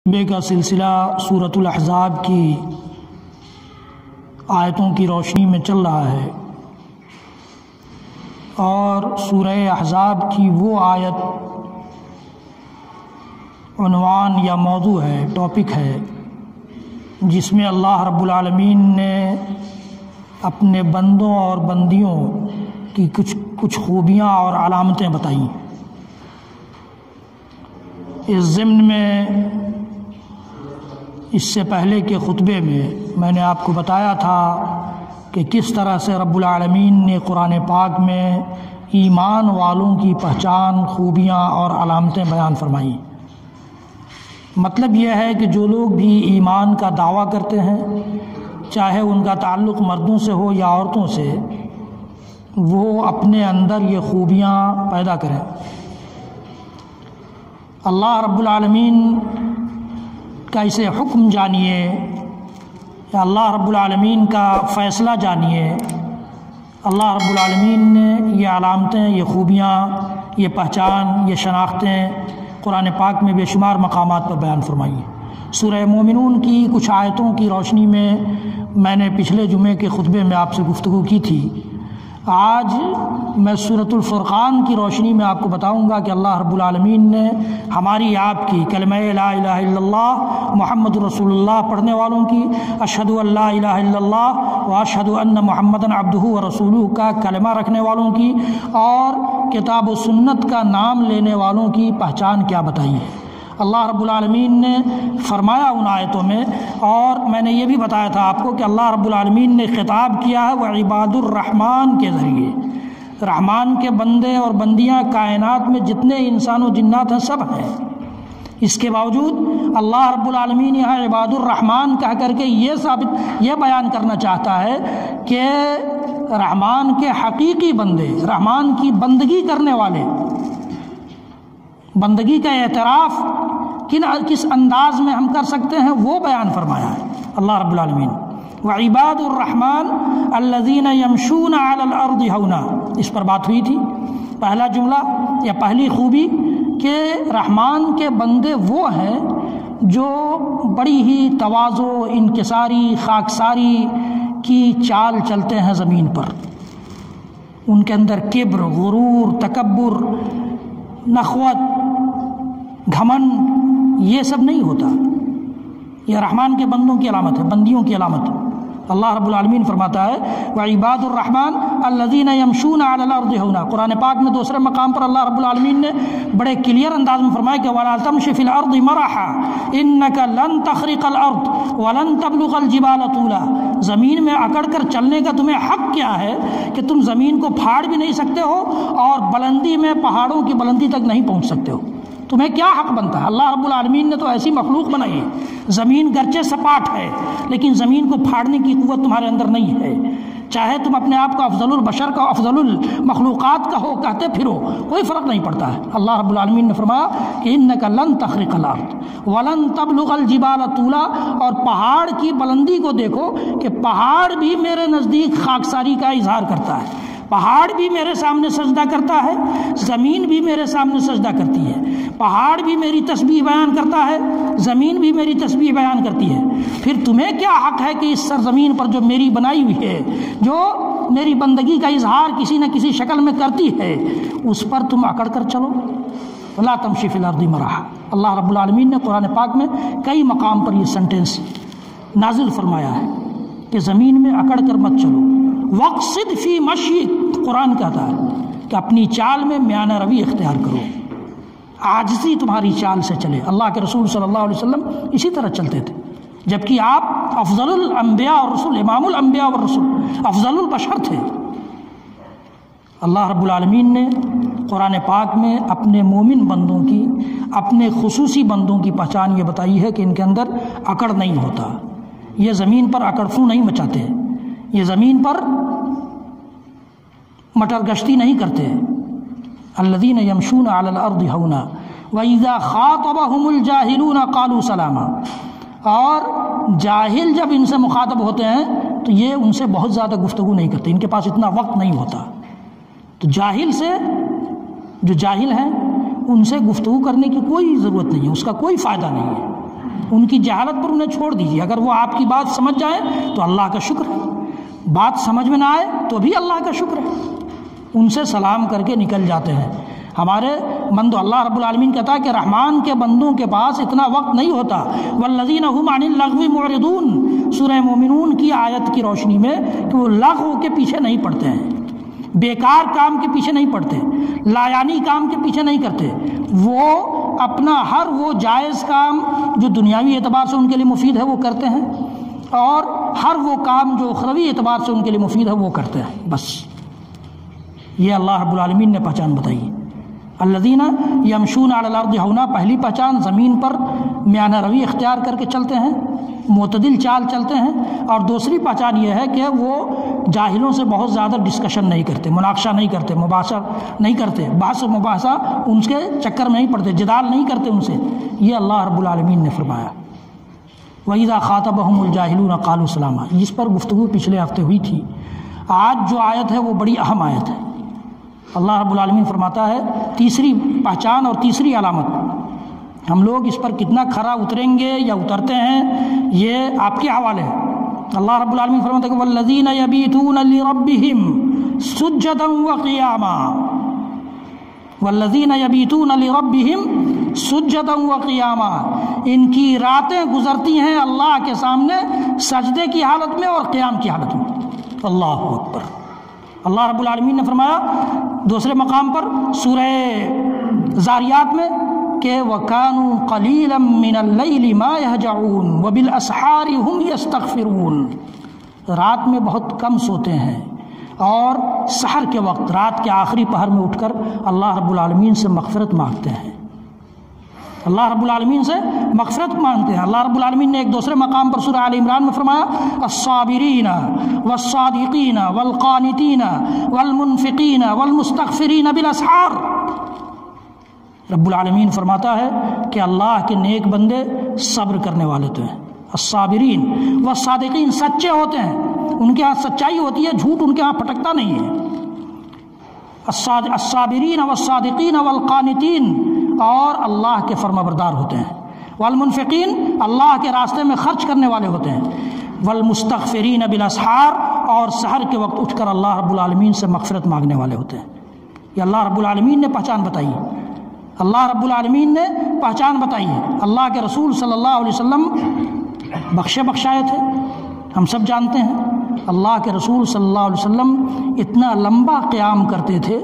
کا سلسلہ سورۃ الاحزاب کی آیتوں کی روشنی میں چل رہا ہے، اور سورہ احزاب کی وہ آیت عنوان یا موضوع ہے، ٹاپک ہے، جس میں اللہ رب العالمین نے اپنے بندوں اور بندیوں کی کچھ خوبیاں اور علامتیں بتائیں۔ اس ضمن میں اس سے پہلے کے خطبے میں نے آپ کو بتایا تھا کہ کس طرح سے رب العالمین نے قرآن پاک میں ایمان والوں کی پہچان، خوبیاں اور علامتیں بیان فرمائیں۔ مطلب یہ ہے کہ جو لوگ بھی ایمان کا دعویٰ کرتے ہیں، چاہے ان کا تعلق مردوں سے ہو یا عورتوں سے، وہ اپنے اندر یہ خوبیاں پیدا کریں۔ اللہ رب العالمین کا اسے حکم جانیے، یا اللہ رب العالمین کا فیصلہ جانیے۔ اللہ رب العالمین نے یہ علامتیں، یہ خوبیاں، یہ پہچان، یہ شناختیں قرآن پاک میں بے شمار مقامات پر بیان فرمائی ہیں۔ سورہ مومنون کی کچھ آیتوں کی روشنی میں نے پچھلے جمعے کے خطبے میں آپ سے گفتگو کی تھی۔ آج میں سورۃ الفرقان کی روشنی میں آپ کو بتاؤں گا کہ اللہ رب العالمین نے ہماری آپ کی کلمہ لا الہ الا اللہ محمد رسول اللہ پڑھنے والوں کی، اشہد ان لا الہ الا اللہ و اشہد ان محمدً عبدہ و رسولہ کا کلمہ رکھنے والوں کی، اور کتاب و سنت کا نام لینے والوں کی پہچان کیا بتائی ہے۔ اللہ رب العالمین نے فرمایا ان آیتوں میں، اور میں نے یہ بھی بتایا تھا آپ کو کہ اللہ رب العالمین نے خطاب کیا ہے وہ عباد الرحمن کے ذریعے۔ رحمان کے بندے اور بندیاں کائنات میں جتنے انسان و جنات ہیں سب ہیں۔ اس کے باوجود اللہ رب العالمین یہاں عباد الرحمن کہہ کر کے یہ بیان کرنا چاہتا ہے کہ رحمان کے حقیقی بندے، رحمان کی بندگی کرنے والے، بندگی کا اعتراف کس انداز میں ہم کر سکتے ہیں وہ بیان فرمایا ہے اللہ رب العالمین۔ وعباد الرحمن الذین یمشون علی الارض ہونا، اس پر بات ہوئی تھی۔ پہلا جملہ یا پہلی خوبی کہ رحمان کے بندے وہ ہیں جو بڑی ہی تواضع، انکساری، خاکساری کی چال چلتے ہیں زمین پر۔ ان کے اندر کبر، غرور، تکبر، نخوت، گھمنڈ یہ سب نہیں ہوتا۔ یہ رحمان کے بندوں کی علامت ہے، بندیوں کی علامت ہے۔ اللہ رب العالمین فرماتا ہے وعباد الرحمن الذین یمشون علی الارض ہونا۔ قرآن پاک میں دوسرے مقام پر اللہ رب العالمین نے بڑے کلیئر انداز میں فرمایا کہ ولا تمشی فی الارض مرحا انک لن تخرق الارض ولن تبلغ الجبال طولا۔ زمین میں اکڑ کر چلنے کا تمہیں حق کیا ہے کہ تم زمین کو پھاڑ بھی نہیں سکتے ہو اور بلندی میں پہاڑوں کی بلندی تک نہیں پہنچ سکتے ہو؟ تمہیں کیا حق بنتا ہے؟ اللہ رب العالمین نے تو ایسی مخلوق بنائی ہے، زمین گرچہ سپاٹ ہے لیکن زمین کو پھاڑنے کی قوت تمہارے اندر نہیں ہے۔ چاہے تم اپنے آپ کو افضل البشر کا، افضل المخلوقات کا ہو کہتے پھرو، کوئی فرق نہیں پڑتا ہے۔ اللہ رب العالمین نے فرمایا کہ انک لن تخرق الارض ولن تبلغ الجبال طولا، اور پہاڑ کی بلندی کو دیکھو کہ پہاڑ بھی میرے نزدیک خاکساری کا اظہار کرتا ہے، پہاڑ بھی میرے سامنے سجدہ کرتا ہے، زمین بھی میرے سامنے سجدہ کرتی ہے، پہاڑ بھی میری تسبیح بیان کرتا ہے، زمین بھی میری تسبیح بیان کرتی ہے۔ پھر تمہیں کیا حق ہے کہ اس سرزمین پر جو میری بنائی ہوئی ہے، جو میری بندگی کا اظہار کسی نہ کسی شکل میں کرتی ہے، اس پر تم اکڑ کر چلو؟ ولا تمشی فی الارض مرحا۔ اللہ رب العالمین نے قرآن پاک میں کئی مقام پر یہ سنٹنس نازل فرمایا ہے کہ زمین میں اکڑ کر مت چلو۔ وقصد فی مشیک، قرآن کہتا ہے کہ اپنی چال میں میانہ روی اختیار کرو، عاجزی تمہاری چال سے چلے۔ اللہ کے رسول صلی اللہ علیہ وسلم اسی طرح چلتے تھے، جبکہ آپ افضل الانبیاء اور رسول، امام الانبیاء اور رسول، افضل البشر تھے۔ اللہ رب العالمین نے قرآن پاک میں اپنے مومن بندوں کی، اپنے خصوصی بندوں کی پہچان یہ بتائی ہے کہ ان کے اندر اکڑ نہیں ہوتا، یہ زمین پر اکڑ فو نہیں مچاتے، یہ زمین پر مٹر گشتی نہیں کرتے۔ الذین یمشون علی الارض ہونا واذا خاطبهم الجاہلون قالوا سلاما، اور جاہل جب ان سے مخاطب ہوتے ہیں تو یہ ان سے بہت زیادہ گفتگو نہیں کرتے، ان کے پاس اتنا وقت نہیں ہوتا۔ تو جاہل سے، جو جاہل ہیں ان سے گفتگو کرنے کی کوئی ضرورت نہیں ہے، اس کا کوئی فائدہ نہیں ہے۔ ان کی جہالت پر انہیں چھوڑ دیجیے. اگر وہ آپ کی بات سمجھ جائیں تو اللہ کا شکر ہے، بات سمجھ میں نہ آئے تو بھی اللہ کا شکر ہے. ان سے سلام کر کے نکل جاتے ہیں. ہمارے بندوں، اللہ رب العالمین کہتا ہے کہ رحمان کے بندوں کے پاس اتنا وقت نہیں ہوتا. والذین هم عن اللغو معرضون، سورہ مومنون کی آیت کی روشنی میں کہ وہ لغو کے پیچھے نہیں پڑتے ہیں، بیکار کام کے پیچھے نہیں پڑتے، لایانی کام کے پیچھے نہیں کرتے. وہ اپنا ہر وہ جائز کام جو دنیاوی اعتبار سے ان کے لیے مفید ہے وہ کرتے ہیں، اور ہر وہ کام جو اخروی اعتبار سے ان کے لیے مفید ہے وہ کرتے ہیں. بس یہ اللہ رب العالمین نے پہچان بتائی. الذین یمشون علی الارض ہونا، پہلی پہچان زمین پر میانہ روی اختیار کر کے چلتے ہیں، معتدل چال چلتے ہیں. اور دوسری پہچان یہ ہے کہ وہ جاہلوں سے بہت زیادہ ڈسکشن نہیں کرتے، مناقشہ نہیں کرتے، مباحثہ نہیں کرتے، بحث و مباحثہ ان کے چکر میں نہیں پڑتے، جدال نہیں کرتے ان سے. یہ اللہ رب العالمین نے فرمایا. وَإِذَا خَاطَبَهُمُ الْجَاهِلُونَ قَالُوا سَلَامًا، جس پر گفتگو پچھلے ہفتے ہوئی تھی. آج جو آیت ہے وہ بڑی اہم آیت ہے. اللہ رب العالمین فرماتا ہے تیسری پہچان اور تیسری علامت. ہم لوگ اس پر کتنا کھرا اتریں گے یا اترتے ہیں یہ آپ کے حوالے ہے. اللہ رب العالمین فرماتا ہے کہ والذین یبیتون لربہم سجدا وقیاما، والذین یبیتون لربہم سجدا وقیاما، ان کی راتیں گزرتی ہیں اللہ کے سامنے سجدے کی حالت میں اور قیام کی حالت میں. اللہ اکبر. اللہ رب العالمین نے فرمایا دوسرے مقام پر سورہ زاریات میں کہ وَكَانُوا قَلِيلًا مِّنَ اللَّيْلِ مَا يَهْجَعُونَ وَبِالْأَسْحَارِ هُمْ يَسْتَغْفِرُونَ، رات میں بہت کم سوتے ہیں اور سحر کے وقت رات کے آخری پہر میں اٹھ کر اللہ رب العالمین سے مغفرت مانگتے ہیں. اللہ رب العالمین سے مغفرت مانگتے ہیں. اللہ رب العالمین نے ایک دوسرے مقام پر سورہ آل عمران میں فرمایا الصابرین والصادقین والقانتین والمنفقین والمستغفرین بالاسحار. رب العالمین فرماتا ہے کہ اللہ کے نیک بندے صبر کرنے والے تو ہیں. الصابرین والصادقین، سچے ہوتے ہیں، ان کے ہاں سچائی ہوتی ہے، جھوٹ ان کے ہاں پھٹکتا نہیں ہے. الصابرین والصادقین والقانتین، اور اللہ کے فرمانبردار ہوتے ہیں. والمنفقین، اللہ کے راستے میں خرچ کرنے والے ہوتے ہیں. والمستغفرین بالاسحار، اور سحر کے وقت اٹھ کر اللہ رب العالمین سے مغفرت مانگنے والے ہوتے ہیں. یہ اللہ رب العالمین نے پہچان بتائی ہے. اللہ رب العالمین نے پہچان بتائی ہے. اللہ کے رسول صلی اللہ علیہ وسلم بخشائے تھے، ہم سب جانتے ہیں. اللہ کے رسول صلی اللہ علیہ وسلم اتنا لمبا قیام کرتے تھے،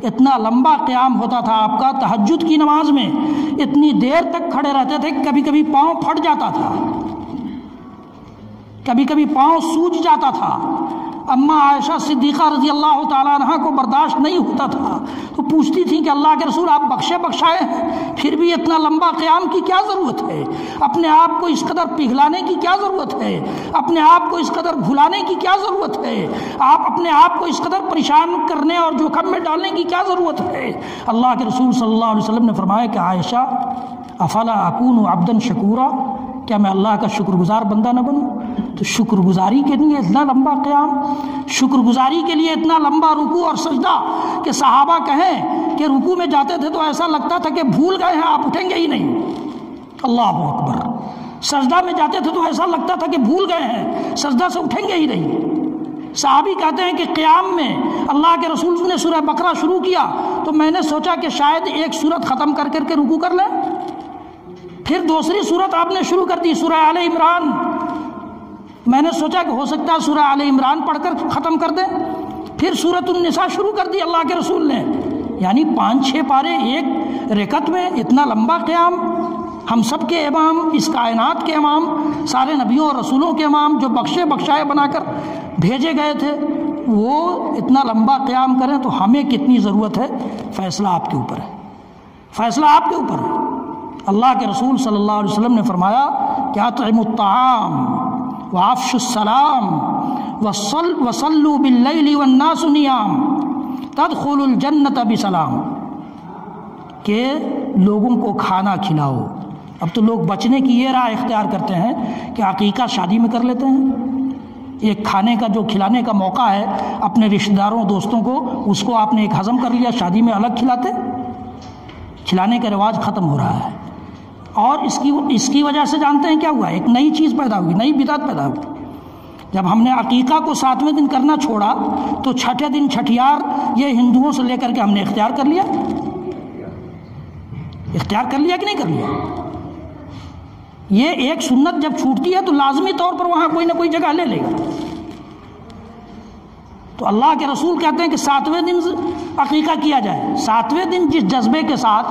اتنا لمبا قیام ہوتا تھا آپ کا. تہجد کی نماز میں اتنی دیر تک کھڑے رہتے تھے، کبھی کبھی پاؤں پھٹ جاتا تھا، کبھی کبھی پاؤں سوج جاتا تھا. اما عائشہ صدیقہ رضی اللہ تعالیٰ عنہ کو برداشت نہیں ہوتا تھا تو پوچھتی تھیں کہ اللہ کے رسول آپ بخشائے ہیں، پھر بھی اتنا لمبا قیام کی کیا ضرورت ہے؟ اپنے آپ کو اس قدر پگھلانے کی کیا ضرورت ہے؟ اپنے آپ کو اس قدر بھلانے کی کیا ضرورت ہے؟ آپ اپنے آپ کو اس قدر پریشان کرنے اور جوخم میں ڈالنے کی کیا ضرورت ہے؟ اللہ کے رسول صلی اللہ علیہ وسلم نے فرمایا کہ عائشہ افلا اکون عبدا شکورا، کیا میں اللہ کا شکر گزار بندہ نہ بنوں؟ تو شکر گزاری کے لیے اتنا لمبا قیام، شکر گزاری کے لیے اتنا لمبا رکوع اور سجدہ کہ صحابہ کہیں کہ رکوع میں جاتے تھے تو ایسا لگتا تھا کہ بھول گئے ہیں، آپ اٹھیں گے ہی نہیں. اللہ اکبر. سجدہ میں جاتے تھے تو ایسا لگتا تھا کہ بھول گئے ہیں، سجدہ سے اٹھیں گے ہی نہیں. صحابی کہتے ہیں کہ قیام میں اللہ کے رسول نے سورہ بقرہ شروع کیا تو میں نے سوچا کہ شاید ایک سورت ختم کر کے رکوع کر لیں. پھر دوسری سورت آپ نے شروع کر دی سورہ آل عمران. میں نے سوچا کہ ہو سکتا ہے سورہ آل عمران پڑھ کر ختم کر دیں. پھر سورۃ النساء شروع کر دی اللہ کے رسول نے. یعنی 5-6 پارے ایک رکعت میں، اتنا لمبا قیام. ہم سب کے امام، اس کائنات کے امام، سارے نبیوں اور رسولوں کے امام جو بخشائے بنا کر بھیجے گئے تھے، وہ اتنا لمبا قیام کریں تو ہمیں کتنی ضرورت ہے؟ فیصلہ آپ کے اوپر ہے، فیصلہ آپ کے اوپر ہے. اللہ کے رسول صلی اللہ علیہ وسلم نے فرمایا کہ اطعموا الطعام وافشوا السلام وصلوا باللیل والناس نیام تدخلوا الجنۃ بسلام، کہ لوگوں کو کھانا کھلاؤ. اب تو لوگ بچنے کی یہ راہ اختیار کرتے ہیں کہ عقیقہ شادی میں کر لیتے ہیں. ایک کھانے کا جو کھلانے کا موقع ہے اپنے رشتہ داروں دوستوں کو، اس کو آپ نے ایک ہضم کر لیا، شادی میں الگ کھلاتے. کھلانے کا رواج ختم ہو رہا ہے. اور اس کی وجہ سے جانتے ہیں کیا ہوا؟ ایک نئی چیز پیدا ہوئی، نئی بدعت پیدا ہوئی۔ جب ہم نے عقیقہ کو 7ویں دن کرنا چھوڑا تو چھٹے دن چھٹیار یہ ہندوؤں سے لے کر کے ہم نے اختیار کر لیا۔ اختیار کر لیا کہ نہیں کر لیا؟ یہ ایک سنت جب چھوٹتی ہے تو لازمی طور پر وہاں کوئی نہ کوئی جگہ لے لے گا۔ تو اللہ کے رسول کہتے ہیں کہ 7ویں دن عقیقہ کیا جائے۔ 7ویں دن جس جذبے کے ساتھ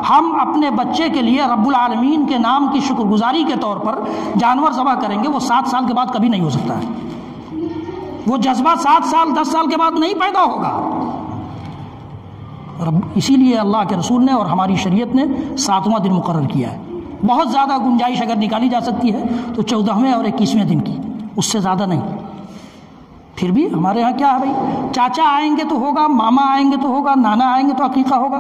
ہم اپنے بچے کے لیے رب العالمین کے نام کی شکر گزاری کے طور پر جانور ذبح کریں گے، وہ 7 سال کے بعد کبھی نہیں ہو سکتا ہے۔ وہ جذبہ 7 سال 10 سال کے بعد نہیں پیدا ہوگا۔ اسی لیے اللہ کے رسول نے اور ہماری شریعت نے 7واں دن مقرر کیا ہے۔ بہت زیادہ گنجائش اگر نکالی جا سکتی ہے تو 14ویں اور 21ویں دن کی، اس سے زیادہ نہیں۔ پھر بھی ہمارے ہاں کیا ہے بھائی، چاچا آئیں گے تو ہوگا، ماما آئیں گے تو ہوگا، نانا آئیں گے تو عقیقہ ہوگا۔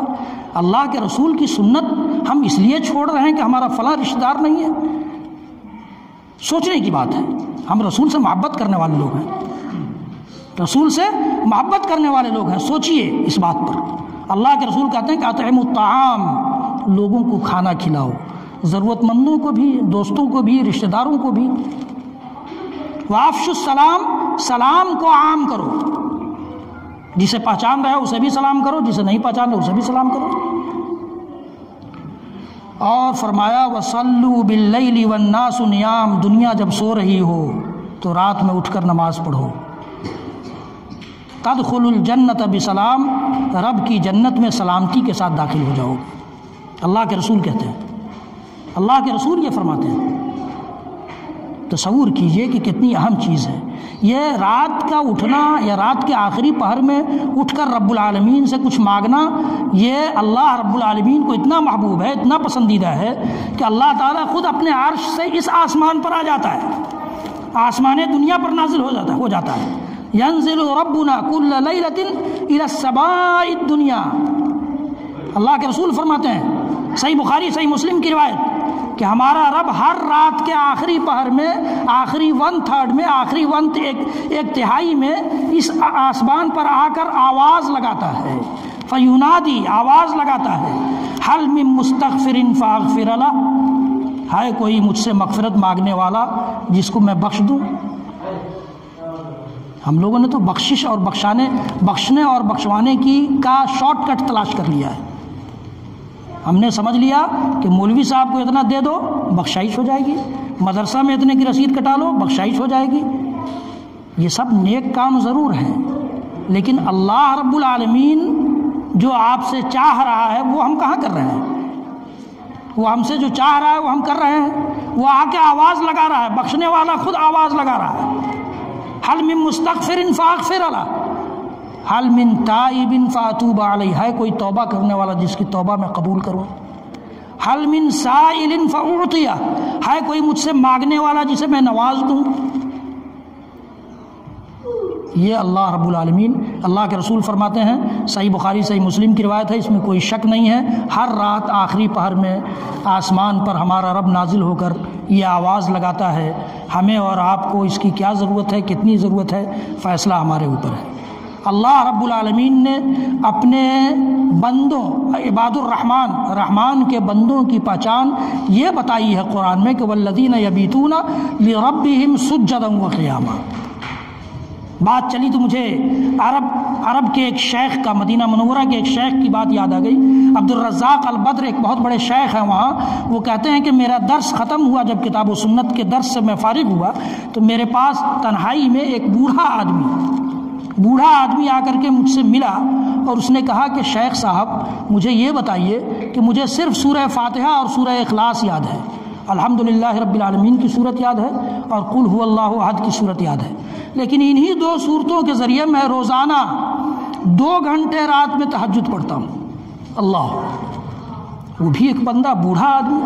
اللہ کے رسول کی سنت ہم اس لیے چھوڑ رہے ہیں کہ ہمارا فلاں رشتہ دار نہیں ہے؟ سوچنے کی بات ہے۔ ہم رسول سے محبت کرنے والے لوگ ہیں، رسول سے محبت کرنے والے لوگ ہیں۔ سوچئے اس بات پر۔ اللہ کے رسول کہتے ہیں کہ اطعموا الطعام، لوگوں کو کھانا کھلاؤ، ضرورت مندوں کو بھی، دوستوں کو بھی، رشتہ داروں کو بھی۔ وافشوا السلام، سلام کو عام کرو، جسے پہچان رہے ہو اسے بھی سلام کرو، جسے نہیں پہچان رہے اسے بھی سلام کرو۔ اور فرمایا وصلوا باللیل والناس نیام، دنیا جب سو رہی ہو تو رات میں اٹھ کر نماز پڑھو۔ تدخل الجنت بسلام، رب کی جنت میں سلامتی کے ساتھ داخل ہو جاؤ گے۔ اللہ کے رسول کہتے ہیں، اللہ کے رسول یہ فرماتے ہیں۔ تصور کیجئے کہ کتنی اہم چیز ہے یہ رات کا اٹھنا یا رات کے آخری پہر میں اٹھ کر رب العالمین سے کچھ مانگنا۔ یہ اللہ رب العالمین کو اتنا محبوب ہے، اتنا پسندیدہ ہے کہ اللہ تعالیٰ خود اپنے عرش سے اس آسمان پر آ جاتا ہے، آسمان دنیا پر نازل ہو جاتا ہے۔ ینزل ربنا کل لیلۃ الی السماء الدنیا، اللہ کے رسول فرماتے ہیں، صحیح بخاری صحیح مسلم کی روایت، کہ ہمارا رب ہر رات کے آخری پہر میں، آخری 1/3 میں، آخری 1/3 میں اس آسمان پر آ کر آواز لگاتا ہے۔ فینادی، آواز لگاتا ہے، حل من مستغفر فاغفر لہ، ہے کوئی مجھ سے مغفرت مانگنے والا جس کو میں بخش دوں؟ ہم لوگوں نے تو بخشش اور بخشنے اور بخشوانے کا شارٹ کٹ تلاش کر لیا ہے۔ ہم نے سمجھ لیا کہ مولوی صاحب کو اتنا دے دو بخشائش ہو جائے گی، مدرسہ میں اتنے کی رسید کٹا لو بخشائش ہو جائے گی۔ یہ سب نیک کام ضرور ہیں، لیکن اللہ رب العالمین جو آپ سے چاہ رہا ہے وہ ہم کہاں کر رہے ہیں؟ وہ ہم سے جو چاہ رہا ہے وہ ہم کر رہے ہیں؟ وہ آ کے آواز لگا رہا ہے، بخشنے والا خود آواز لگا رہا ہے، حل من مستغفر فاغفر لہ، حل من تائب فاتوب علیہ، ہے کوئی توبہ کرنے والا جس کی توبہ میں قبول کروں؟ حل من سائل فاعطیہ، ہے کوئی مجھ سے مانگنے والا جسے میں نواز دوں؟ یہ اللہ رب العالمین، اللہ کے رسول فرماتے ہیں، صحیح بخاری صحیح مسلم کی روایت ہے، اس میں کوئی شک نہیں ہے، ہر رات آخری پہر میں آسمان پر ہمارا رب نازل ہو کر یہ آواز لگاتا ہے۔ ہمیں اور آپ کو اس کی کیا ضرورت ہے، کتنی ضرورت ہے، فیصلہ ہمارے اوپر ہے۔ اللہ رب العالمین نے اپنے بندوں، عباد الرحمن، رحمان کے بندوں کی پہچان یہ بتائی ہے قرآن میں کہ والذین یبیتون لربہم سجدا وقیاما۔ بات چلی تو مجھے عرب کے ایک شیخ کا، مدینہ منورہ کے ایک شیخ کی بات یاد آ گئی۔ عبد الرزاق البدر ایک بہت بڑے شیخ ہیں وہاں، وہ کہتے ہیں کہ میرا درس ختم ہوا، جب کتاب و سنت کے درس سے میں فارغ ہوا تو میرے پاس تنہائی میں ایک بوڑھا آدمی آ کر کے مجھ سے ملا اور اس نے کہا کہ شیخ صاحب مجھے یہ بتائیے کہ مجھے صرف سورہ فاتحہ اور سورہ اخلاص یاد ہے، الحمدللہ رب العالمین کی صورت یاد ہے اور قل هو اللہ احد کی صورت یاد ہے، لیکن انہی 2 صورتوں کے ذریعے میں روزانہ 2 گھنٹے رات میں تہجد پڑھتا ہوں۔ اللہ، وہ بھی ایک بندہ بوڑھا آدمی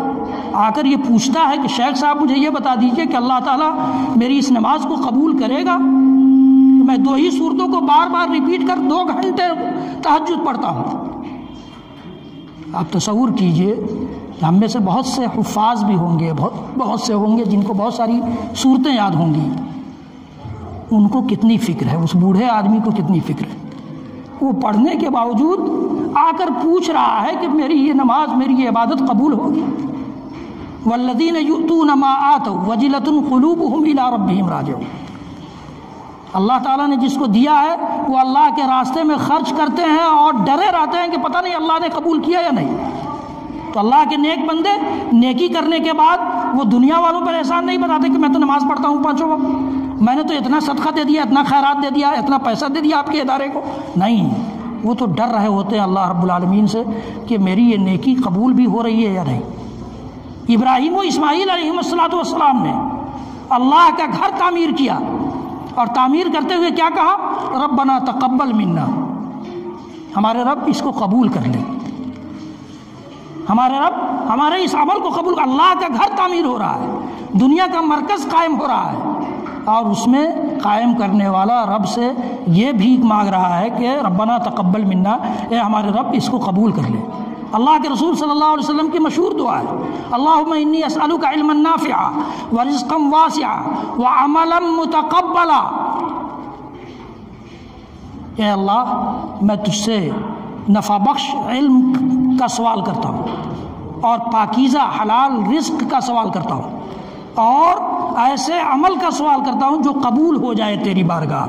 آ کر یہ پوچھتا ہے کہ شیخ صاحب مجھے یہ بتا دیجئے کہ اللہ تعالیٰ میری اس نماز کو قبول کرے گا؟ میں 2 ہی صورتوں کو بار بار ریپیٹ کر 2 گھنٹے تہجد پڑھتا ہوں۔ آپ تصور کیجئے کہ ہم میں سے بہت سے حفاظ بھی ہوں گے، بہت سے ہوں گے جن کو بہت ساری صورتیں یاد ہوں گی، ان کو کتنی فکر ہے، اس بوڑھے آدمی کو کتنی فکر ہے۔ وہ پڑھنے کے باوجود آ کر پوچھ رہا ہے کہ میری یہ نماز، میری یہ عبادت قبول ہوگی؟ والذین یؤتون ما آتوا وجلۃ قلوبہم الی ربہم راجعون۔ اللہ تعالیٰ نے جس کو دیا ہے وہ اللہ کے راستے میں خرچ کرتے ہیں اور ڈرے رہتے ہیں کہ پتہ نہیں اللہ نے قبول کیا یا نہیں۔ تو اللہ کے نیک بندے نیکی کرنے کے بعد وہ دنیا والوں پر احسان نہیں بتاتے کہ میں تو نماز پڑھتا ہوں 5 وقت، میں نے تو اتنا صدقہ دے دیا، اتنا خیرات دے دیا، اتنا پیسہ دے دیا آپ کے ادارے کو، نہیں، وہ تو ڈر رہے ہوتے ہیں اللہ رب العالمین سے کہ میری یہ نیکی قبول بھی ہو رہی ہے یا نہیں۔ ابراہیم و اسماعیل علیہم السلام نے اللہ کا گھر تعمیر کیا، اور تعمیر کرتے ہوئے کیا کہا؟ ربنا تقبل منا، ہمارے رب اس کو قبول کر لے، ہمارے رب ہمارے اس عمل کو قبول۔ اللہ کا گھر تعمیر ہو رہا ہے، دنیا کا مرکز قائم ہو رہا ہے، اور اس میں قائم کرنے والا رب سے یہ بھیک مانگ رہا ہے کہ ربنا تقبل منا، اے ہمارے رب اس کو قبول کر لے۔ اللہ کے رسول صلی اللہ علیہ وسلم کی مشہور دعا ہے، اللہم انی اسألک علما نافعا ورزقا واسعا وعملا متقبلا۔ اے اللہ میں تجھ سے نفع بخش علم کا سوال کرتا ہوں، اور پاکیزہ حلال رزق کا سوال کرتا ہوں، اور ایسے عمل کا سوال کرتا ہوں جو قبول ہو جائے تیری بارگاہ۔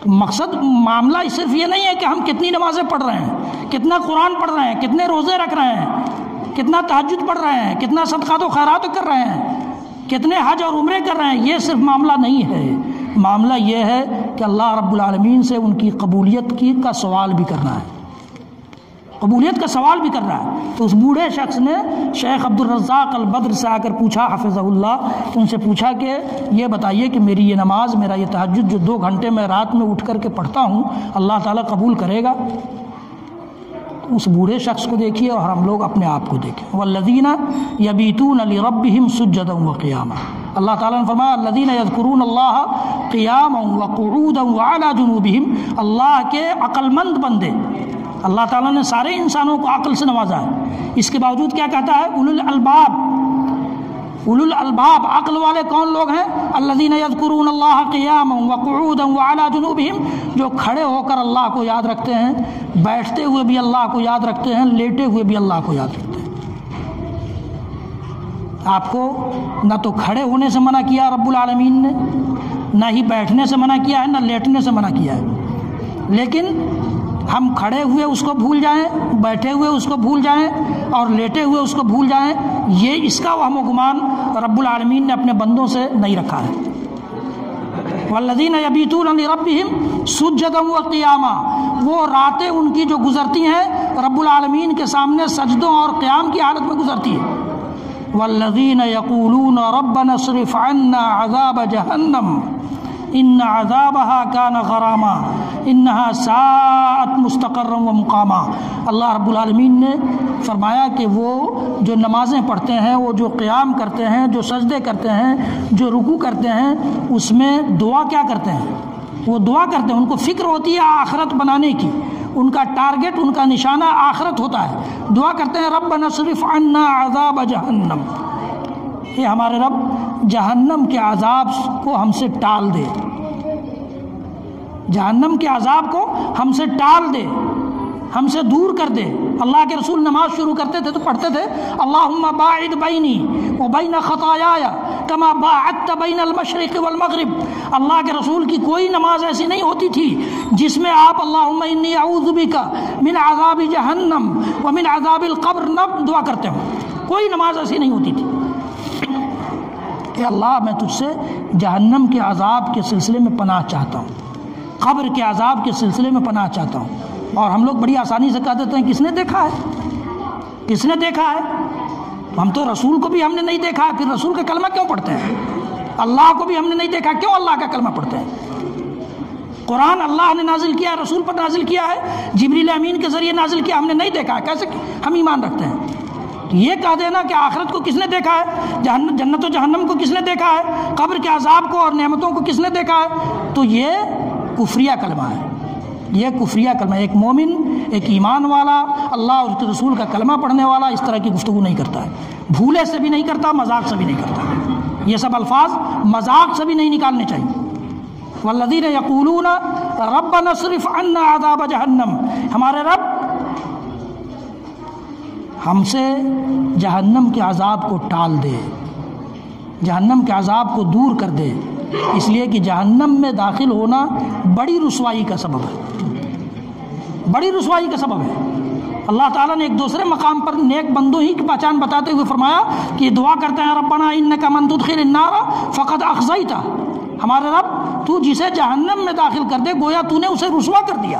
مقصد معاملہ صرف یہ نہیں ہے کہ ہم کتنی نمازیں پڑھ رہے ہیں، کتنا قرآن پڑھ رہے ہیں، کتنے روزے رکھ رہے ہیں، کتنا تہجد پڑھ رہے ہیں، کتنا صدقات و خیرات کر رہے ہیں، کتنے حج اور عمرے کر رہے ہیں، یہ صرف معاملہ نہیں ہے۔ معاملہ یہ ہے کہ اللہ رب العالمین سے ان کی قبولیت کا سوال بھی کرنا ہے، قبولیت کا سوال بھی کرنا ہے۔ تو اس بوڑھے شخص نے شیخ عبد الرزاق البدر سے آ کر پوچھا، حفظہ اللہ، ان سے پوچھا کہ یہ بتائیے کہ میری یہ نماز، میرا یہ تہجد جو 2 گھنٹے میں رات میں اٹھ کر کے پڑھتا ہوں، اللہ تعالیٰ قبول کرے گا؟ اس بوڑھے شخص کو دیکھیے اور ہم لوگ اپنے آپ کو دیکھیں۔ والذین یبیتون لربہم سجدا وقیاما، اللہ تعالیٰ نے فرمایا الذین یذکرون اللہ قیاما وقعودا وعلی جنوبہم، اللہ کے عقل مند بندے، اللہ تعالیٰ نے سارے انسانوں کو عقل سے نوازا ہے، اس کے باوجود کیا کہتا ہے؟ اولو الالباب، اولو الالباب، عقل والے کون لوگ ہیں؟ الذین یذکرون اللہ قیاما وقعودا وعلی جنوبہم، جو کھڑے ہو کر اللہ کو یاد رکھتے ہیں، بیٹھتے ہوئے بھی اللہ کو یاد رکھتے ہیں، لیٹے ہوئے بھی اللہ کو یاد رکھتے ہیں۔ آپ کو نہ تو کھڑے ہونے سے منع کیا رب العالمین نے، نہ ہی بیٹھنے سے منع کیا ہے، نہ لیٹنے سے منع کیا ہے، لیکن ہم کھڑے ہوئے اس کو بھول جائیں، بیٹھے ہوئے اس کو بھول جائیں، اور لیٹے ہوئے اس کو بھول جائیں، یہ اس کا وہم و گمان رب العالمین نے اپنے بندوں سے نہیں رکھا ہے۔ والذین یبیتون لربہم سجدا وقیاما، وہ راتیں ان کی جو گزرتی ہیں رب العالمین کے سامنے سجدوں اور قیام کی حالت میں گزرتی ہے۔ والذین یقولون ربنا اصرف عنا عذاب جہنم ان عذابها کان غراما انہا ساءت مستقرا و مقاما۔ اللہ رب العالمین نے فرمایا کہ وہ جو نمازیں پڑھتے ہیں، وہ جو قیام کرتے ہیں، جو سجدے کرتے ہیں، جو رکوع کرتے ہیں، اس میں دعا کیا کرتے ہیں؟ وہ دعا کرتے ہیں، ان کو فکر ہوتی ہے آخرت بنانے کی، ان کا ٹارگٹ، ان کا نشانہ آخرت ہوتا ہے۔ دعا کرتے ہیں ربنا اصرف عنا عذاب جہنم، یہ ہمارے رب جہنم کے عذاب کو ہم سے ٹال دے، جہنم کے عذاب کو ہم سے ٹال دے، ہم سے دور کر دے۔ اللہ کے رسول نماز شروع کرتے تھے تو پڑھتے تھے اللہم باعد بینی وبین خطایایا کما باعدت بین المشرق والمغرب۔ اللہ کے رسول کی کوئی نماز ایسی نہیں ہوتی تھی جس میں آپ اللہم انی اعوذ بک من عذاب جہنم ومن عذاب القبر نہ دعا کرتے ہوں، کوئی نماز ایسی نہیں ہوتی تھی کہ اللہ میں تجھ سے جہنم کے عذاب کے سلسلے میں پناہ چاہتا ہوں، قبر کے عذاب کے سلسلے میں پناہ چاہتا ہوں۔ اور ہم لوگ بڑی آسانی سے کہہ دیتے ہیں کس نے دیکھا ہے، کس نے دیکھا ہے؟ ہم تو رسول کو بھی ہم نے نہیں دیکھا، پھر رسول کا کلمہ کیوں پڑھتے ہیں؟ اللہ کو بھی ہم نے نہیں دیکھا، کیوں اللہ کا کلمہ پڑھتے ہیں؟ قرآن اللہ نے نازل کیا ہے، رسول پر نازل کیا ہے، جبریل امین کے ذریعے نازل کیا، ہم نے نہیں دیکھا، کیسے ہم ایمان رکھتے ہیں؟ یہ کہہ دینا کہ آخرت کو کس نے دیکھا ہے، جنت و جہنم کو کس نے دیکھا ہے، قبر کے عذاب کو اور نعمتوں کو کس نے دیکھا ہے، تو یہ کفریہ کلمہ ہے، یہ کفریہ کلمہ۔ ایک مومن، ایک ایمان والا، اللہ اور اس کے رسول کا کلمہ پڑھنے والا اس طرح کی گفتگو نہیں کرتا ہے، بھولے سے بھی نہیں کرتا، مذاق سے بھی نہیں کرتا، یہ سب الفاظ مذاق سے بھی نہیں نکالنے چاہیے۔ والذین یقولون ربنا اصرف عنا عذاب جہنم، ہمارے رب ہم سے جہنم کے عذاب کو ٹال دے، جہنم کے عذاب کو دور کر دے، اس لیے کہ جہنم میں داخل ہونا بڑی رسوائی کا سبب ہے، بڑی رسوائی کا سبب ہے۔ اللہ تعالیٰ نے ایک دوسرے مقام پر نیک بندوں ہی کی پہچان بتاتے ہوئے فرمایا کہ دعا کرتے ہیں ربنا انک من تدخل النار فقد اخزیتہ، ہمارے رب تو جسے جہنم میں داخل کر دے گویا تو نے اسے رسوا کر دیا۔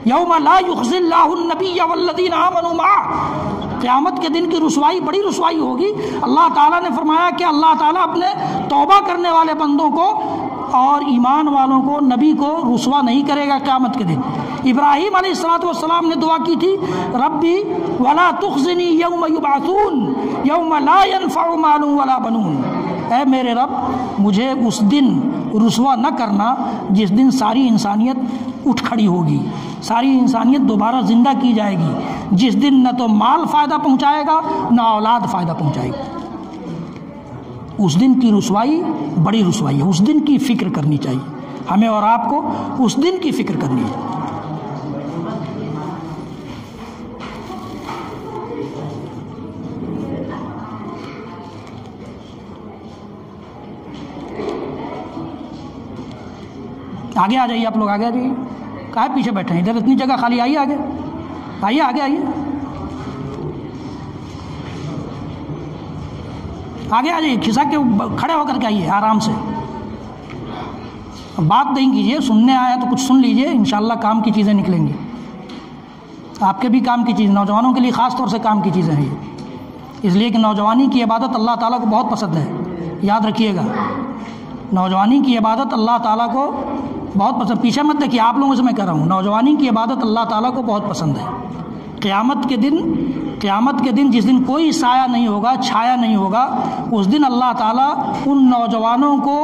یوم لا یخزی اللہ النبی والذین آمنوا معہ، قیامت کے دن کی رسوائی بڑی رسوائی ہوگی۔ اللہ تعالیٰ نے فرمایا کہ اللہ تعالیٰ اپنے توبہ کرنے والے بندوں کو اور ایمان والوں کو، نبی کو رسوا نہیں کرے گا قیامت کے دن۔ ابراہیم علیہ السلام نے دعا کی تھی ربی ولا تخزنی یوم یبعثون یوم لا ینفع مال ولا بنون، اے میرے رب مجھے اس دن رسوا نہ کرنا جس دن ساری انسانیت اٹھ کھڑی ہوگی، ساری انسانیت دوبارہ زندہ کی جائے گی، جس دن نہ تو مال فائدہ پہنچائے گا نہ اولاد فائدہ پہنچائے گی۔ اس دن کی رسوائی بڑی رسوائی ہے، اس دن کی فکر کرنی چاہیے ہمیں اور آپ کو، اس دن کی فکر کرنی ہے۔ آگے آ جائیے آپ لوگ، آگے آ جائیے، کہاں پیچھے بیٹھے ہیں؟ ادھر اتنی جگہ خالی، آئیے آگے آئیے، آگے آئیے، آگے آ جائیے، کھسا کے کھڑے ہو کر کے آئیے آرام سے، بات نہیں کیجیے، سننے آئے تو کچھ سن لیجیے، انشاءاللہ کام کی چیزیں نکلیں گی، آپ کے بھی کام کی چیز، نوجوانوں کے لیے خاص طور سے کام کی چیزیں ہیں یہ، اس لیے کہ نوجوانی کی عبادت اللہ تعالیٰ کو بہت پسند ہے، یاد رکھیے گا، نوجوانی کی عبادت اللہ تعالیٰ کو بہت پسند، پیچھے مت دیکھیے، آپ لوگوں سے میں کہہ رہا ہوں، نوجوانی کی عبادت اللہ تعالیٰ کو بہت پسند ہے۔ قیامت کے دن جس دن کوئی سایہ نہیں ہوگا، چھایا نہیں ہوگا، اس دن اللہ تعالیٰ ان نوجوانوں کو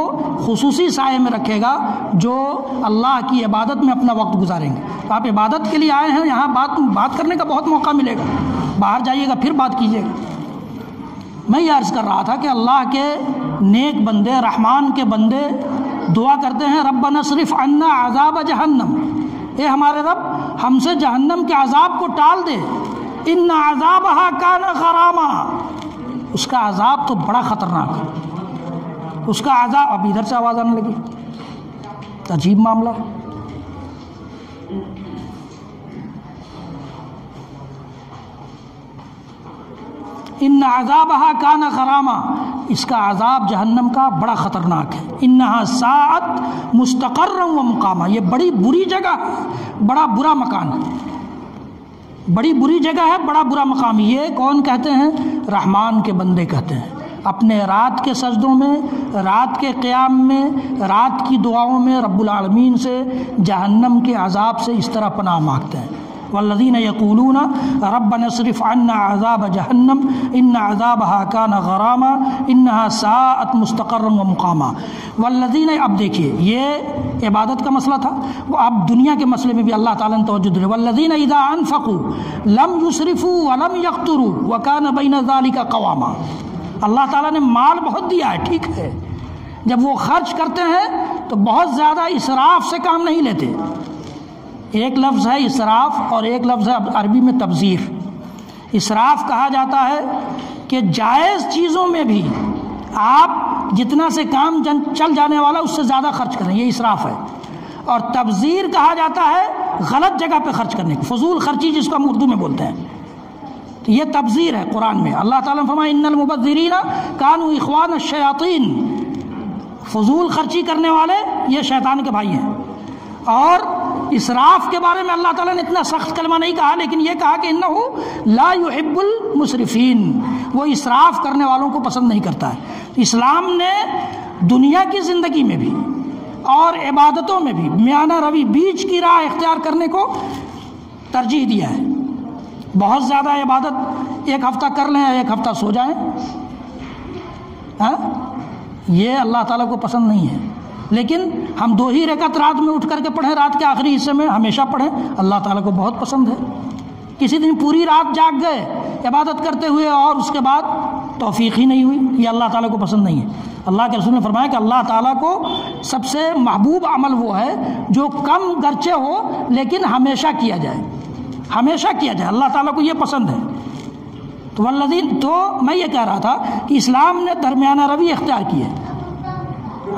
خصوصی سائے میں رکھے گا جو اللہ کی عبادت میں اپنا وقت گزاریں گے۔ تو آپ عبادت کے لیے آئے ہیں، یہاں بات کرنے کا بہت موقع ملے گا، باہر جائیے گا پھر بات کیجیے گا۔ میں یہ عرض کر رہا تھا کہ اللہ کے نیک بندے، رحمان کے بندے دعا کرتے ہیں ربنا اصرف عنا عذاب جہنم، اے ہمارے رب ہم سے جہنم کے عذاب کو ٹال دے، ان عذابہا کان غراما، اس کا عذاب تو بڑا خطرناک ہے، اس کا عذاب، اب ادھر سے آواز آنے لگی، عجیب معاملہ۔ ان عذابہا کان غراما، اس کا عذاب جہنم کا بڑا خطرناک ہے، انہا ساعت مستقرا و مقاما، یہ بڑی بری جگہ ہے، بڑا برا مکان ہے، بڑی بری جگہ ہے، بڑا برا مقام۔ یہ کون کہتے ہیں؟ رحمان کے بندے کہتے ہیں، اپنے رات کے سجدوں میں، رات کے قیام میں، رات کی دعاؤں میں رب العالمین سے جہنم کے عذاب سے اس طرح پناہ مانگتے ہیں۔ والذین یقولون ربنا اصرف عنا عذاب جہنم ان عذابها کان غراما انہا ساءت مستقرا و مقاما۔ والذین، اب دیکھیے یہ عبادت کا مسئلہ تھا، وہ اب دنیا کے مسئلے میں بھی اللہ تعالیٰ نے توجہ دی۔ والذین اذا انفقوا لم یسرفوا ولم یقتروا وکان بین ذلک قواما، اللہ تعالیٰ نے مال بہت دیا ہے، ٹھیک ہے، جب وہ خرچ کرتے ہیں تو بہت زیادہ اسراف سے کام نہیں لیتے۔ ایک لفظ ہے اسراف اور ایک لفظ ہے عربی میں تبذیر۔ اسراف کہا جاتا ہے کہ جائز چیزوں میں بھی آپ جتنا سے کام چل جانے والا اس سے زیادہ خرچ کریں، یہ اسراف ہے۔ اور تبذیر کہا جاتا ہے غلط جگہ پہ خرچ کرنے کو، فضول خرچی جس کو ہم اردو میں بولتے ہیں، تو یہ تبذیر ہے قرآن میں۔ اللہ تعالیٰ نے فرمایا ان المبذرین کانوا اخوان الشیاطین، فضول خرچی کرنے والے یہ شیطان کے بھائی ہیں۔ اور اسراف کے بارے میں اللہ تعالیٰ نے اتنا سخت کلمہ نہیں کہا، لیکن یہ کہا کہ انہو لا یحب المسرفین، وہ اسراف کرنے والوں کو پسند نہیں کرتا ہے۔ اسلام نے دنیا کی زندگی میں بھی اور عبادتوں میں بھی میانہ روی، بیچ کی راہ اختیار کرنے کو ترجیح دیا ہے۔ بہت زیادہ عبادت ایک ہفتہ کر لیں، ایک ہفتہ سو جائیں، یہ اللہ تعالیٰ کو پسند نہیں ہے۔ لیکن ہم 2 ہی رکعت رات میں اٹھ کر کے پڑھیں، رات کے آخری حصے میں ہمیشہ پڑھیں، اللہ تعالیٰ کو بہت پسند ہے۔ کسی دن پوری رات جاگ گئے عبادت کرتے ہوئے اور اس کے بعد توفیق ہی نہیں ہوئی، یہ اللہ تعالیٰ کو پسند نہیں ہے۔ اللہ کے رسول نے فرمایا کہ اللہ تعالیٰ کو سب سے محبوب عمل وہ ہے جو کم گرچہ ہو لیکن ہمیشہ کیا جائے، ہمیشہ کیا جائے، اللہ تعالیٰ کو یہ پسند ہے۔ تو والذین، تو میں یہ کہہ رہا تھا کہ اسلام نے درمیانہ روی اختیار کی ہے،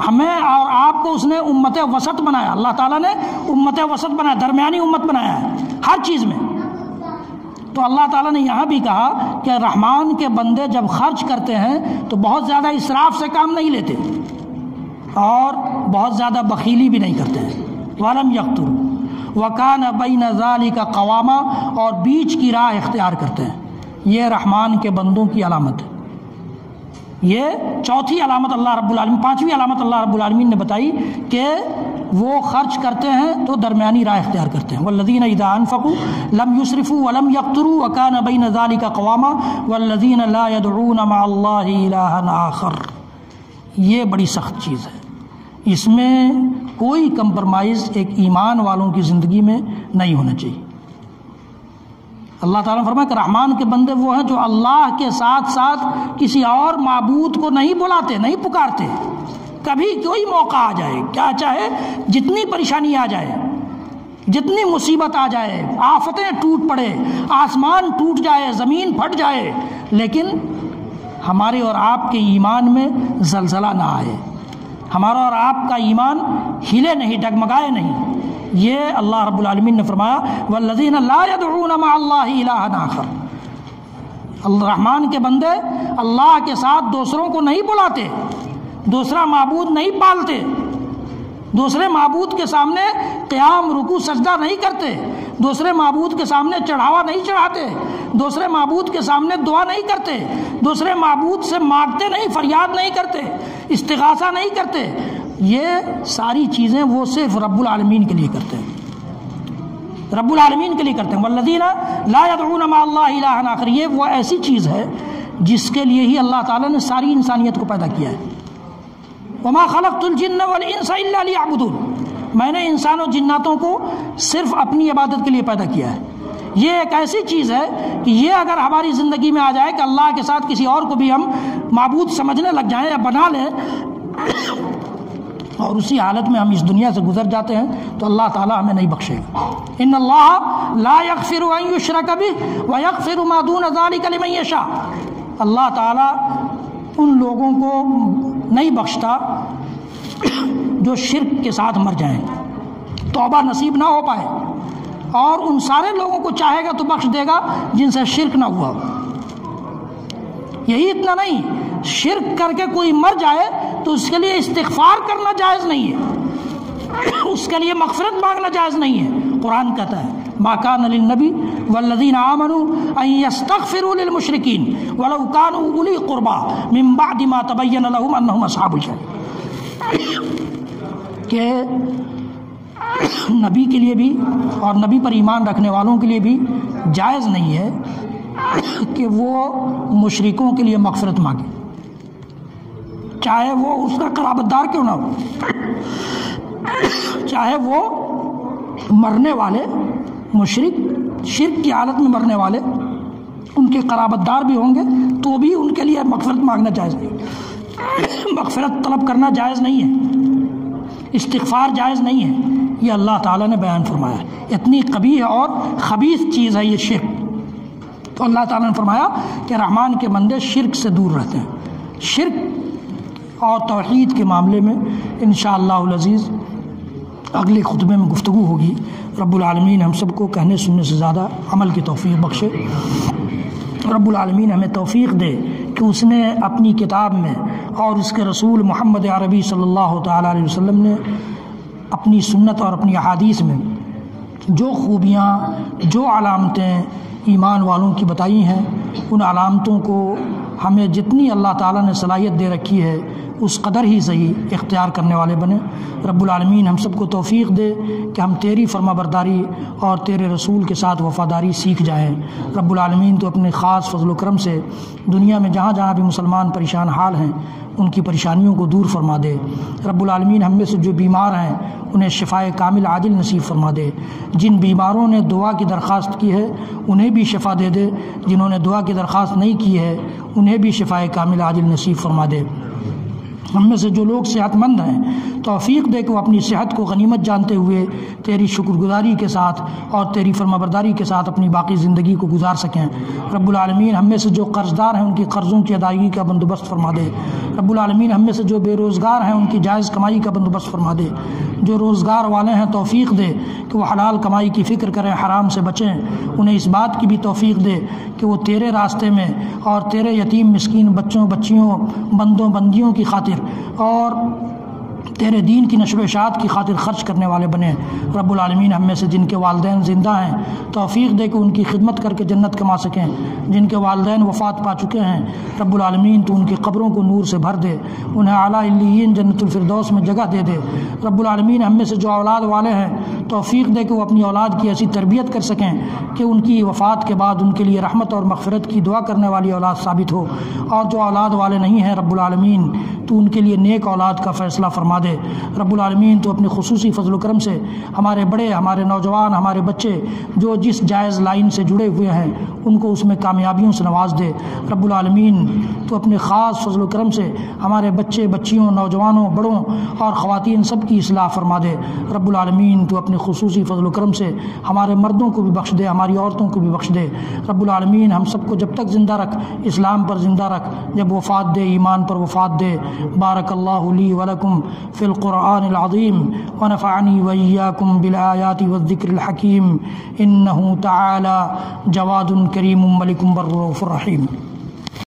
ہمیں اور آپ کو اس نے امت وسط بنایا، اللہ تعالیٰ نے امت وسط بنایا، درمیانی امت بنایا ہے ہر چیز میں۔ تو اللہ تعالیٰ نے یہاں بھی کہا کہ رحمان کے بندے جب خرچ کرتے ہیں تو بہت زیادہ اسراف سے کام نہیں لیتے اور بہت زیادہ بخیلی بھی نہیں کرتے ہیں۔ وَلَمْ يَقْتُرُوا وَكَانَ بَيْنَ ذَلِكَ قَوَامًا، اور بیچ کی راہ اختیار کرتے ہیں۔ یہ رحمان کے بندوں کی علامت ہے۔ یہ چوتھی علامت اللہ رب العالمین، پانچویں علامت اللہ رب العالمین نے بتائی کہ وہ خرچ کرتے ہیں تو درمیانی راہ اختیار کرتے ہیں۔ والذین اذا انفقوا لم يسرفوا ولم يقتروا وكان بين ذلك قواما والذین لا يدعون مع اللہ الہا آخر۔ یہ بڑی سخت چیز ہے، اس میں کوئی کمپرمائز ایک ایمان والوں کی زندگی میں نہیں ہونا چاہیے۔ اللہ تعالیٰ نے فرمایا کہ رحمان کے بندے وہ ہیں جو اللہ کے ساتھ ساتھ کسی اور معبود کو نہیں بلاتے، نہیں پکارتے۔ کبھی کوئی موقع آ جائے، کیا چاہے جتنی پریشانی آ جائے، جتنی مصیبت آ جائے، آفتیں ٹوٹ پڑے، آسمان ٹوٹ جائے، زمین پھٹ جائے، لیکن ہمارے اور آپ کے ایمان میں زلزلہ نہ آئے، ہمارا اور آپ کا ایمان ہلے نہیں، ڈگمگائے نہیں۔ یہ اللہ رب العالمین نے فرمایا والذین لا يدعون مع اللہ الہا آخر۔ الرحمن کے بندے اللہ کے ساتھ دوسروں کو نہیں بلاتے، دوسرا معبود نہیں پالتے، دوسرے معبود کے سامنے قیام رکوع سجدہ نہیں کرتے، دوسرے معبود کے سامنے چڑھاوا نہیں چڑھاتے، دوسرے معبود کے سامنے دعا نہیں کرتے، دوسرے معبود سے مانگتے نہیں، فریاد نہیں کرتے، استغاثہ نہیں کرتے۔ یہ ساری چیزیں وہ صرف رب العالمین کے لیے کرتے ہیں، رب العالمین کے لیے کرتے ہیں۔ والذین لا يدعون مع اللہ الہا آخر، یہ وہ ایسی چیز ہے جس کے لیے ہی اللہ تعالیٰ نے ساری انسانیت کو پیدا کیا ہے۔ وما خلقت الجن والانس الا ليعبدون، میں نے انسان و جناتوں کو صرف اپنی عبادت کے لیے پیدا کیا ہے۔ یہ ایک ایسی چیز ہے کہ یہ اگر ہماری زندگی میں آ جائے کہ اللہ کے ساتھ کسی اور کو بھی ہم معبود سمجھنے لگ جائیں یا بنا لیں اور اسی حالت میں ہم اس دنیا سے گزر جاتے ہیں تو اللہ تعالیٰ ہمیں نہیں بخشے گا۔ ان اللہ لا یغفر ان یشرک بہ ویغفر ما دون ذلک لمن یشاء، اللہ تعالیٰ ان لوگوں کو نہیں بخشتا جو شرک کے ساتھ مر جائیں، توبہ نصیب نہ ہو پائے، اور ان سارے لوگوں کو چاہے گا تو بخش دے گا جن سے شرک نہ ہوا۔ یہی اتنا نہیں، شرک کر کے کوئی مر جائے تو اس کے لیے استغفار کرنا جائز نہیں ہے، اس کے لیے مغفرت مانگنا جائز نہیں ہے۔ قرآن کہتا ہے ما کان للنبی والذین آمنوا ان یستغفروا للمشرکین ولو کانوا اولی قربی من بعد ما تبین لهم انہم اصحاب الجحیم، کہ نبی کے لیے بھی اور نبی پر ایمان رکھنے والوں کے لیے بھی جائز نہیں ہے کہ وہ مشرکوں کے لیے مغفرت مانگے، چاہے وہ اس کا قرابت دار کیوں نہ ہو، چاہے وہ مرنے والے مشرک شرک کی حالت میں مرنے والے ان کے قرابت دار بھی ہوں گے تو بھی ان کے لیے مغفرت مانگنا جائز نہیں، مغفرت طلب کرنا جائز نہیں ہے، استغفار جائز نہیں ہے۔ یہ اللہ تعالیٰ نے بیان فرمایا ہے، اتنی قبیح اور خبیث چیز ہے یہ شرک۔ تو اللہ تعالیٰ نے فرمایا کہ رحمان کے بندے شرک سے دور رہتے ہیں۔ شرک اور توحید کے معاملے میں انشاءاللہ العزیز اگلے خطبے میں گفتگو ہوگی۔ رب العالمین ہم سب کو کہنے سننے سے زیادہ عمل کی توفیق بخشے۔ رب العالمین ہمیں توفیق دے کہ اس نے اپنی کتاب میں اور اس کے رسول محمد عربی صلی اللہ تعالیٰ علیہ وسلم نے اپنی سنت اور اپنی احادیث میں جو خوبیاں، جو علامتیں ایمان والوں کی بتائی ہیں، ان علامتوں کو ہمیں جتنی اللہ تعالیٰ نے صلاحیت دے رکھی ہے اس قدر ہی صحیح اختیار کرنے والے بنے۔ رب العالمین ہم سب کو توفیق دے کہ ہم تیری فرما برداری اور تیرے رسول کے ساتھ وفاداری سیکھ جائیں۔ رب العالمین تو اپنے خاص فضل و کرم سے دنیا میں جہاں جہاں بھی مسلمان پریشان حال ہیں ان کی پریشانیوں کو دور فرما دے۔ رب العالمین ہم میں سے جو بیمار ہیں انہیں شفائے کامل عاجل نصیب فرما دے۔ جن بیماروں نے دعا کی درخواست کی ہے انہیں بھی شفا دے دے، جنہوں نے دعا کی درخواست نہیں کی ہے انہیں بھی شفائے کامل عاجل نصیب فرما دے۔ ہم میں سے جو لوگ صحت مند ہیں توفیق دے کہ وہ اپنی صحت کو غنیمت جانتے ہوئے تیری شکر گزاری کے ساتھ اور تیری فرمانبرداری کے ساتھ اپنی باقی زندگی کو گزار سکیں۔ رب العالمین ہم میں سے جو قرض دار ہیں ان کی قرضوں کی ادائیگی کا بندوبست فرما دے۔ رب العالمین ہم میں سے جو بے روزگار ہیں ان کی جائز کمائی کا بندوبست فرما دے۔ جو روزگار والے ہیں توفیق دے کہ وہ حلال کمائی کی فکر کریں، حرام سے بچیں۔ انہیں اس بات کی بھی توفیق دے کہ وہ تیرے راستے میں اور تیرے یتیم مسکین بچوں بچیوں بندوں بندیوں کی خاطر اور تیرے دین کی نشر و اشاعت کی خاطر خرچ کرنے والے بنے۔ رب العالمین ہم میں سے جن کے والدین زندہ ہیں توفیق دے کہ ان کی خدمت کر کے جنت کما سکیں، جن کے والدین وفات پا چکے ہیں رب العالمین تو ان کی قبروں کو نور سے بھر دے، انہیں اعلیٰ علیین جنت الفردوس میں جگہ دے دے۔ رب العالمین ہم میں سے جو اولاد والے ہیں توفیق دے کہ وہ اپنی اولاد کی ایسی تربیت کر سکیں کہ ان کی وفات کے بعد ان کے لیے رحمت اور مغفرت کی دعا کرنے والی اولاد ثابت ہو، اور جو اولاد والے نہیں ہیں رب العالمین تو ان کے لیے نیک اولاد کا فیصلہ فرما دے۔ رب العالمین تو اپنے خصوصی فضل و کرم سے ہمارے بڑے، ہمارے نوجوان، ہمارے بچے جو جس جائز لائن سے جڑے ہوئے ہیں ان کو اس میں کامیابیوں سے نواز دے۔ رب العالمین تو اپنے خاص فضل و کرم سے ہمارے بچے بچیوں نوجوانوں بڑوں اور خواتین سب کی اصلاح فرما دے۔ رب العالمین تو اپنے خصوصی فضل و کرم سے ہمارے مردوں کو بھی بخش دے، ہماری عورتوں کو بھی بخش دے۔ رب العالمین ہم سب کو جب تک زندہ رکھ، اسلام پر زندہ رکھ، جب وفات دے ایمان پر وفات دے۔ بارک اللہ لی ولکم فی القرآن العظیم ونفعنی وإیاکم بالآیات والذکر الحکیم، انہ تعالی جواد کریم ملک بر رؤوف رحیم۔